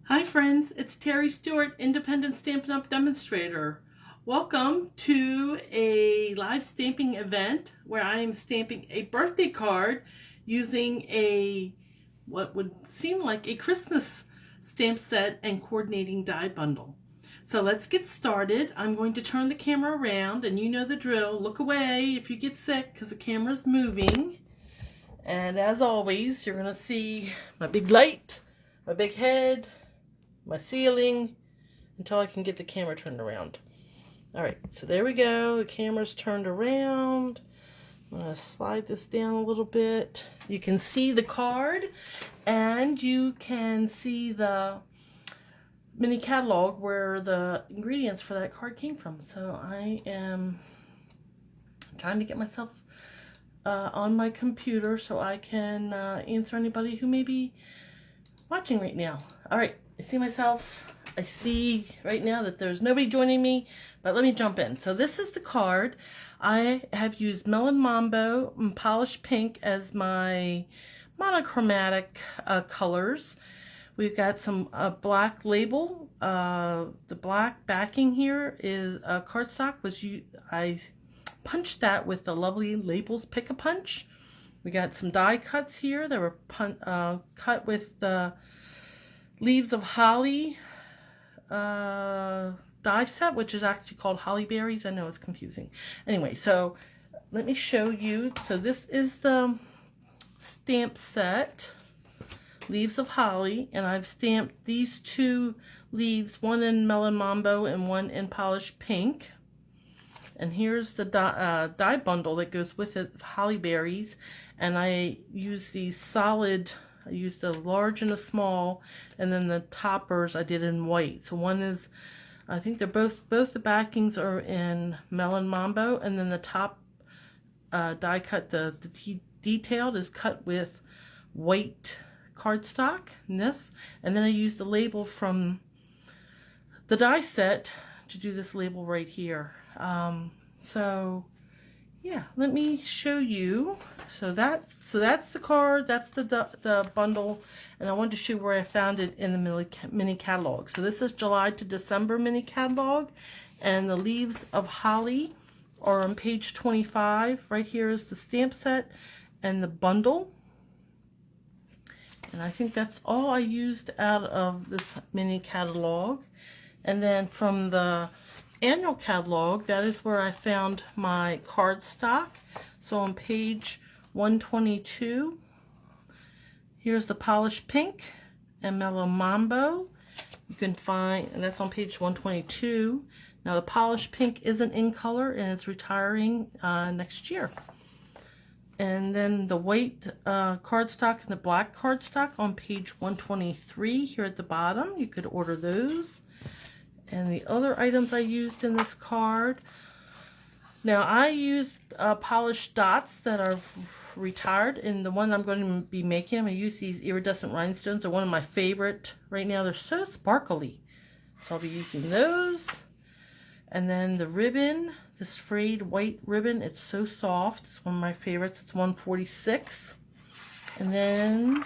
Hi friends, it's Terry Stewart, Independent Stampin' Up! Demonstrator. Welcome to a live stamping event where I am stamping a birthday card using what would seem like a Christmas stamp set and coordinating die bundle. So let's get started. I'm going to turn the camera around and you know the drill. Look away if you get sick because the camera's moving. And as always, you're going to see my big light, my big head, my ceiling, until I can get the camera turned around. Alright, so there we go. The camera's turned around. I'm going to slide this down a little bit. You can see the card and you can see the mini catalog where the ingredients for that card came from. So I am trying to get myself on my computer so I can answer anybody who may be watching right now. Alright, I see myself. I see right now that there's nobody joining me, but let me jump in. So this is the card. I have used Melon Mambo and Polished Pink as my monochromatic colors. We've got some black label. The black backing here is cardstock. I punched that with the lovely Labels Pick-a-Punch. We got some die cuts here that were cut with the Leaves of Holly die set, which is actually called Holly Berries. I know it's confusing. Anyway, so let me show you. So this is the stamp set, Leaves of Holly, and I've stamped these two leaves, one in Melon Mambo and one in Polished Pink. And here's the die bundle that goes with it, Holly Berries. And I use these solid, I used a large and a small, and then the toppers I did in white. So one is, I think they're both the backings are in Melon Mambo, and then the top die cut, the detailed is cut with white cardstock, and then I used the label from the die set to do this label right here. So yeah, let me show you. So that's the card, that's the bundle, and I wanted to show where I found it in the mini catalog. So this is July to December mini catalog, and the Leaves of Holly are on page 25. Right here is the stamp set and the bundle. And I think that's all I used out of this mini catalog. And then from the annual catalog, that is where I found my cardstock. So on page 122, here's the Polished Pink and Melon Mambo. You can find, and that's on page 122. Now the Polished Pink isn't in color and it's retiring next year. And then the white cardstock and the black cardstock on page 123 here at the bottom. You could order those. And the other items I used in this card. Now I used polished dots that are retired. In the one I'm going to be making, I'm going to use these iridescent rhinestones. They're one of my favorite right now. They're so sparkly. So I'll be using those. And then the ribbon, this frayed white ribbon, it's so soft. It's one of my favorites. It's 146. And then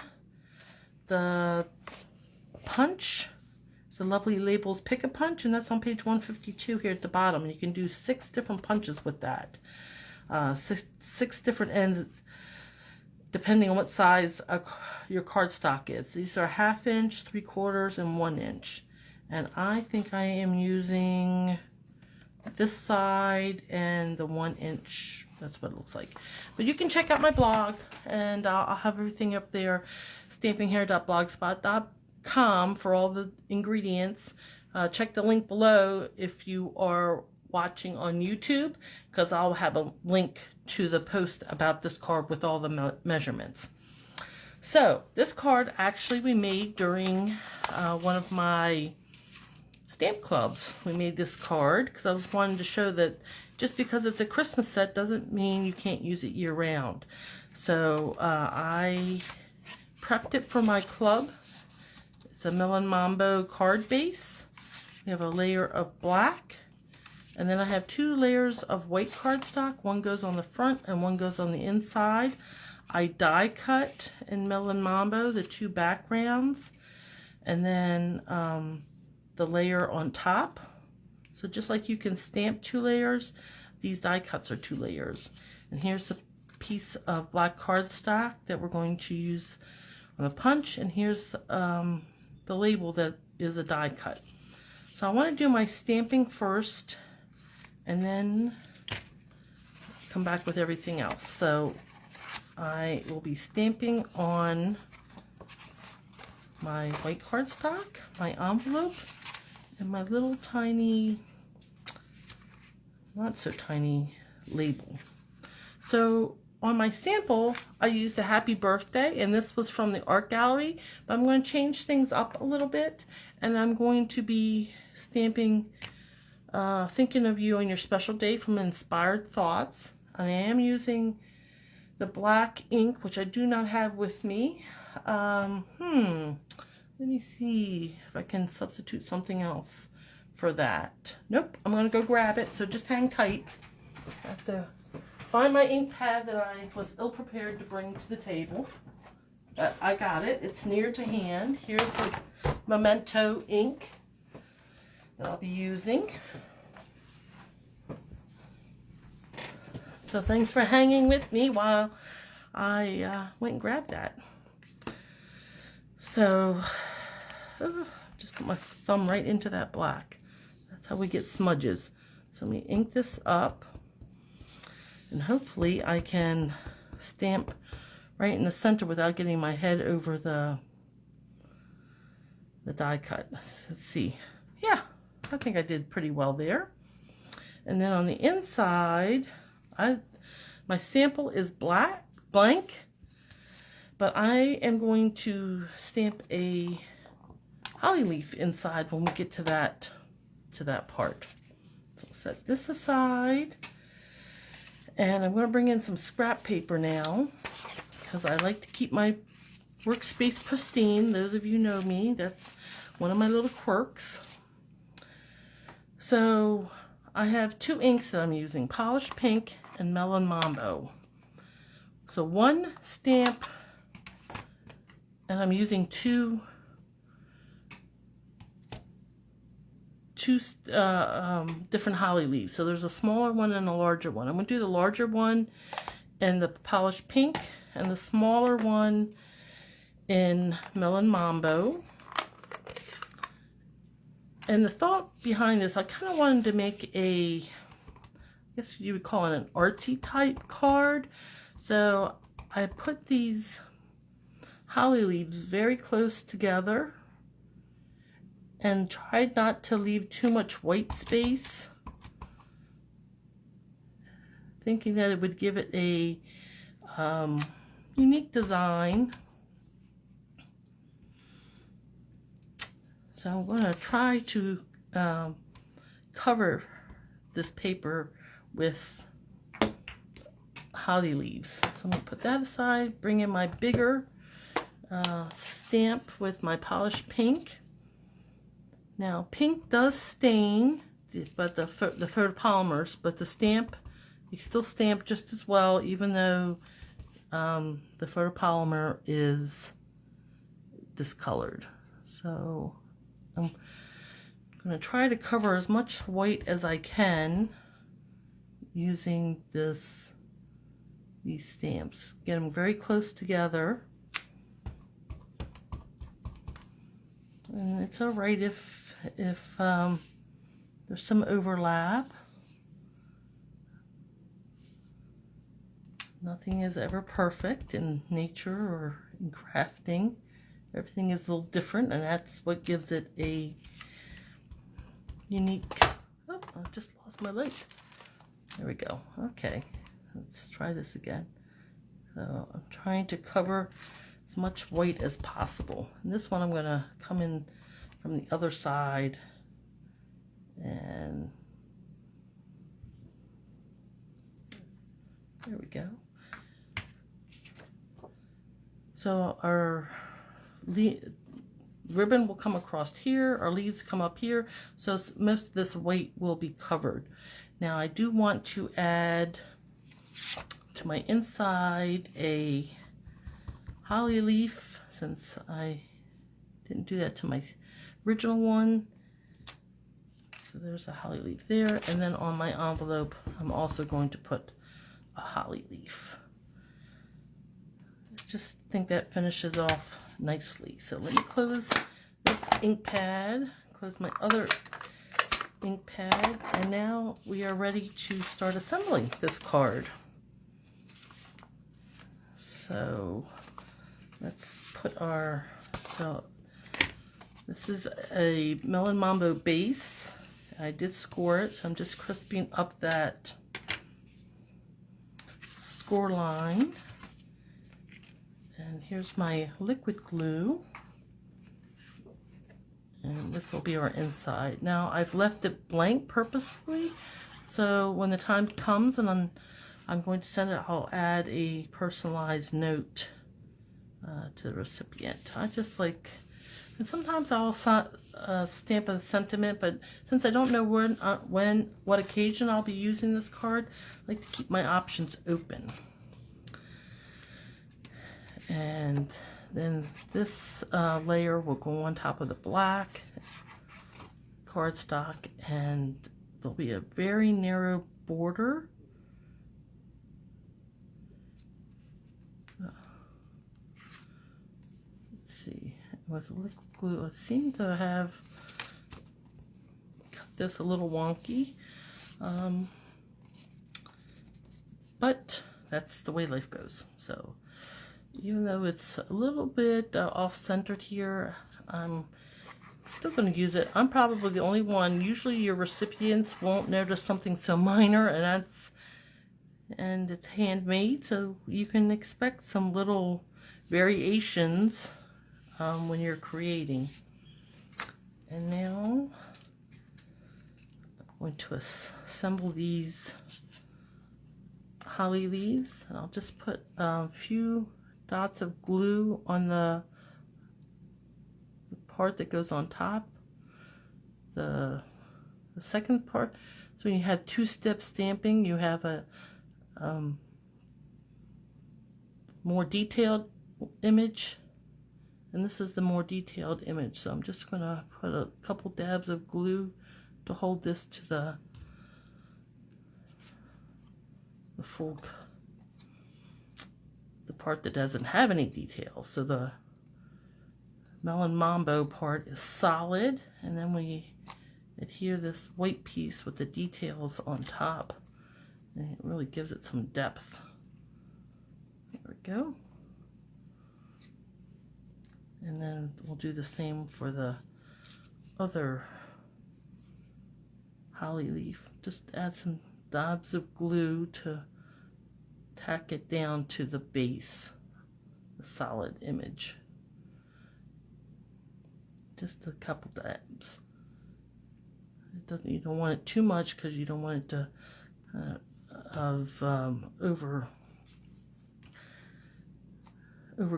the punch. The lovely Labels Pick-a-Punch, and that's on page 152 here at the bottom. And you can do 6 different punches with that. Six different ends, depending on what size your cardstock is. These are 1/2 inch, 3/4, and 1 inch. And I think I am using this side and the 1 inch. That's what it looks like. But you can check out my blog, and I'll have everything up there, stampinghair.blogspot.com, for all the ingredients. Check the link below if you are watching on YouTube, because I'll have a link to the post about this card with all the measurements. So this card actually we made during one of my stamp clubs. We made this card because I was wanting to show that just because it's a Christmas set doesn't mean you can't use it year round. So I prepped it for my club. It's a Melon Mambo card base. We have a layer of black, and then I have 2 layers of white cardstock. One goes on the front and one goes on the inside. I die cut in Melon Mambo the 2 backgrounds, and then the layer on top. So just like you can stamp 2 layers, these die cuts are 2 layers. And here's the piece of black cardstock that we're going to use on a punch, and here's the label that is a die cut. So I want to do my stamping first and then come back with everything else. So I will be stamping on my white cardstock, my envelope, and my little tiny, not so tiny label. So on my sample, I used a happy birthday, and this was from the art gallery, but I'm going to change things up a little bit, and I'm going to be stamping thinking of you on your special day from Inspired Thoughts. I am using the black ink, which I do not have with me. Let me see if I can substitute something else for that. Nope, I'm going to go grab it, so just hang tight. I have to find my ink pad that I was ill-prepared to bring to the table. But I got it. It's near to hand. Here's the Memento ink that I'll be using. So thanks for hanging with me while I went and grabbed that. So just put my thumb right into that black. That's how we get smudges. So let me ink this up, and hopefully I can stamp right in the center without getting my head over the die cut. Let's see. Yeah, I think I did pretty well there. And then on the inside, my sample is blank, but I am going to stamp a holly leaf inside when we get to that part. So I'll set this aside, and I'm going to bring in some scrap paper now, because I like to keep my workspace pristine. Those of you know me, that's one of my little quirks. So I have 2 inks that I'm using, Polished Pink and Melon Mambo. So one stamp, and I'm using two different holly leaves. So there's a smaller one and a larger one. I'm going to do the larger one in the Polished Pink and the smaller one in Melon Mambo. And the thought behind this, I kind of wanted to make I guess you would call it an artsy type card. So I put these holly leaves very close together and tried not to leave too much white space, thinking that it would give it a unique design. So I'm going to try to cover this paper with holly leaves. So I'm going to put that aside, bring in my bigger stamp with my Polished Pink. Now, pink does stain, but the photopolymers, but the stamp, you still stamp just as well, even though the photopolymer is discolored. So I'm going to try to cover as much white as I can using these stamps. Get them very close together. And it's all right if there's some overlap. Nothing is ever perfect in nature or in crafting. Everything is a little different, and that's what gives it a unique... Oh, I just lost my light. There we go. Okay, let's try this again. So I'm trying to cover as much white as possible. And this one I'm going to come in from the other side, and there we go. So our ribbon will come across here, our leaves come up here, so most of this white will be covered. Now I do want to add to my inside a holly leaf, since I Didn't do that to my original one. So there's a holly leaf there. And then on my envelope, I'm also going to put a holly leaf. I just think that finishes off nicely. So let me close this ink pad, close my other ink pad, and now we are ready to start assembling this card. So let's put our, so this is a Melon Mambo base. I did score it, so I'm just crisping up that score line. And here's my liquid glue. And this will be our inside. Now I've left it blank purposely, so when the time comes and I'm going to send it, I'll add a personalized note to the recipient. I just like, and sometimes I'll stamp a sentiment, but since I don't know what occasion I'll be using this card, I like to keep my options open. And then this layer will go on top of the black cardstock, and there'll be a very narrow border. Let's see, with liquid glue, I seem to have cut this a little wonky, but that's the way life goes. So even though it's a little bit off-centered here, I'm still going to use it. I'm probably the only one. Usually your recipients won't notice something so minor, and it's handmade, so you can expect some little variations when you're creating. And now I'm going to assemble these holly leaves, and I'll just put a few dots of glue on the part that goes on top. The second part, so when you have two-step stamping, you have a more detailed image, and this is the more detailed image. So I'm just going to put a couple dabs of glue to hold this to the part that doesn't have any details. So the Melon Mambo part is solid, and then we adhere this white piece with the details on top, and it really gives it some depth. There we go. And then we'll do the same for the other holly leaf. Just add some dabs of glue to tack it down to the base, the solid image. Just a couple dabs. You don't want it too much because you don't want it to over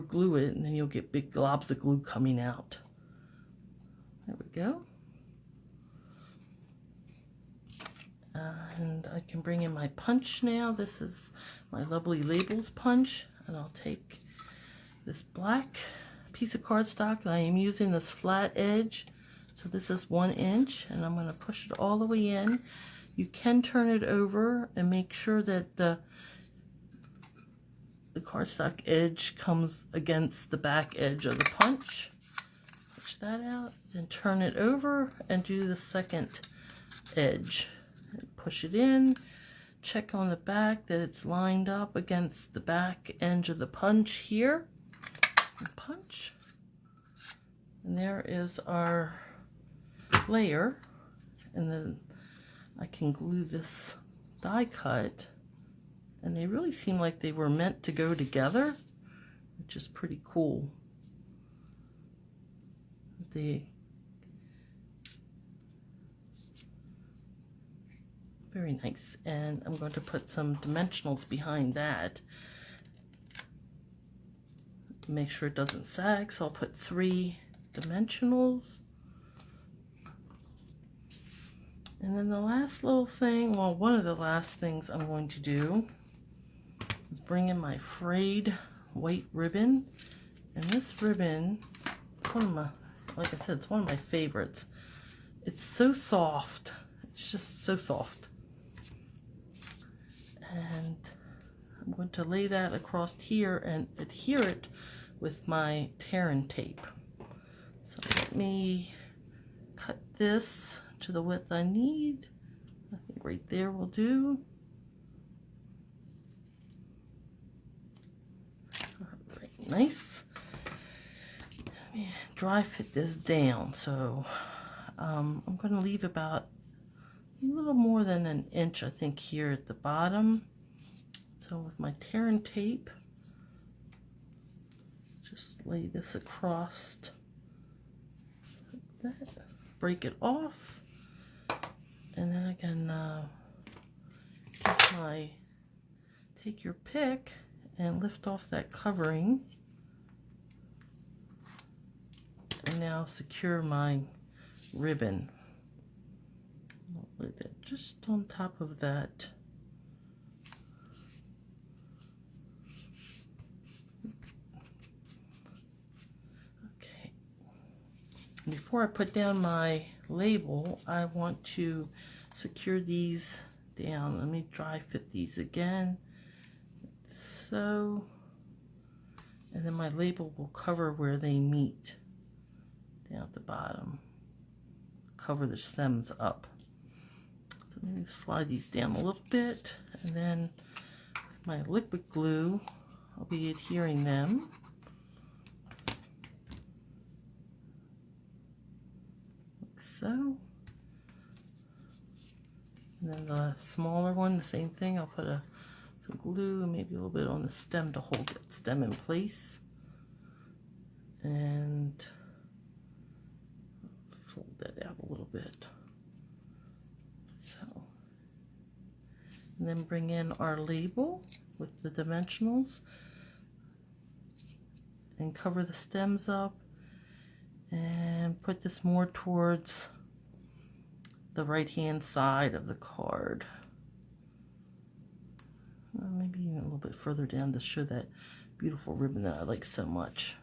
glue it, and then you'll get big globs of glue coming out. There we go. And I can bring in my punch now. This is my lovely labels punch, and I'll take this black piece of cardstock, and I am using this flat edge. So this is 1 inch, and I'm going to push it all the way in. You can turn it over and make sure that the cardstock edge comes against the back edge of the punch. Push that out, then turn it over and do the second edge. And push it in, check on the back that it's lined up against the back edge of the punch here. And punch. And there is our layer. And then I can glue this die cut. And they really seem like they were meant to go together, which is pretty cool. Very nice. And I'm going to put some dimensionals behind that. Make sure it doesn't sag, so I'll put 3 dimensionals. And then the last little thing, well, one of the last things I'm going to do is bring in my frayed white ribbon. And this ribbon, like I said, it's one of my favorites. It's so soft. It's just so soft. And I'm going to lay that across here and adhere it with my Terran tape. So let me cut this to the width I need. I think right there will do. All right, nice. Let me dry fit this down. So I'm going to leave about a little more than an inch, I think, here at the bottom. So with my Terran tape, just lay this across like that, break it off, and then I can take your pick and lift off that covering, and now secure my ribbon. I'll lay that just on top of that. Before I put down my label, I want to secure these down. Let me dry fit these again. So, and then my label will cover where they meet down at the bottom. Cover the stems up. So maybe slide these down a little bit, and then with my liquid glue, I'll be adhering them. So, and then the smaller one, the same thing. I'll put some glue and maybe a little bit on the stem to hold that stem in place, and fold that out a little bit. So, and then bring in our label with the dimensionals and cover the stems up. And put this more towards the right-hand side of the card. Maybe even a little bit further down to show that beautiful ribbon that I like so much.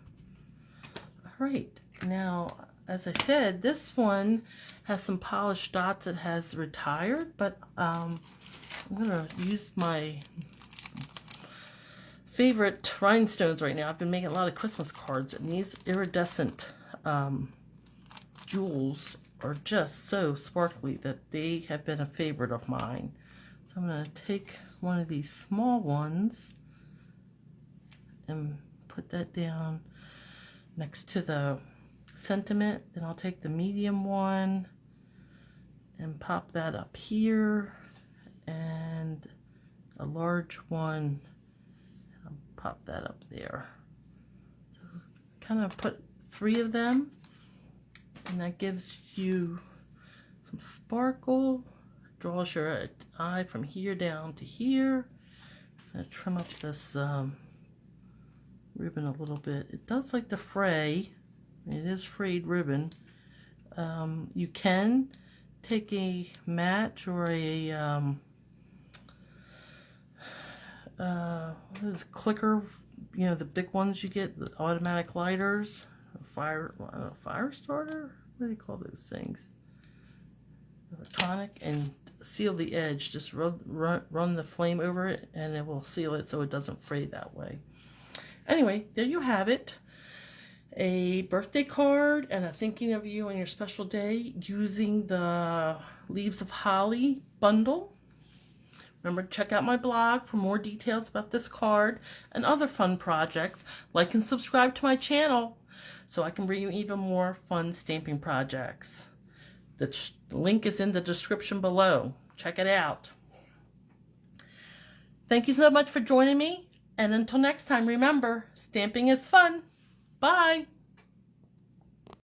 All right, now, as I said, this one has some polished dots. It has retired, but I'm gonna use my favorite rhinestones right now. I've been making a lot of Christmas cards, and these iridescent jewels are just so sparkly that they have been a favorite of mine. So I'm going to take one of these small ones and put that down next to the sentiment. Then I'll take the medium one and pop that up here, and a large one, I'll pop that up there. So kind of put 3 of them, and that gives you some sparkle. Draws your eye from here down to here. I'm going to trim up this ribbon a little bit. It does like to fray. It is frayed ribbon. You can take a match or a what is clicker, you know, the big ones you get, the automatic lighters, fire starter, what do you call those things? Electronic, and seal the edge. Just run the flame over it and it will seal it so it doesn't fray that way. Anyway, there you have it. A birthday card and a thinking of you on your special day using the Leaves of Holly bundle. Remember to check out my blog for more details about this card and other fun projects. Like and subscribe to my channel so I can bring you even more fun stamping projects. The link is in the description below. Check it out. Thank you so much for joining me. And until next time, remember, stamping is fun. Bye.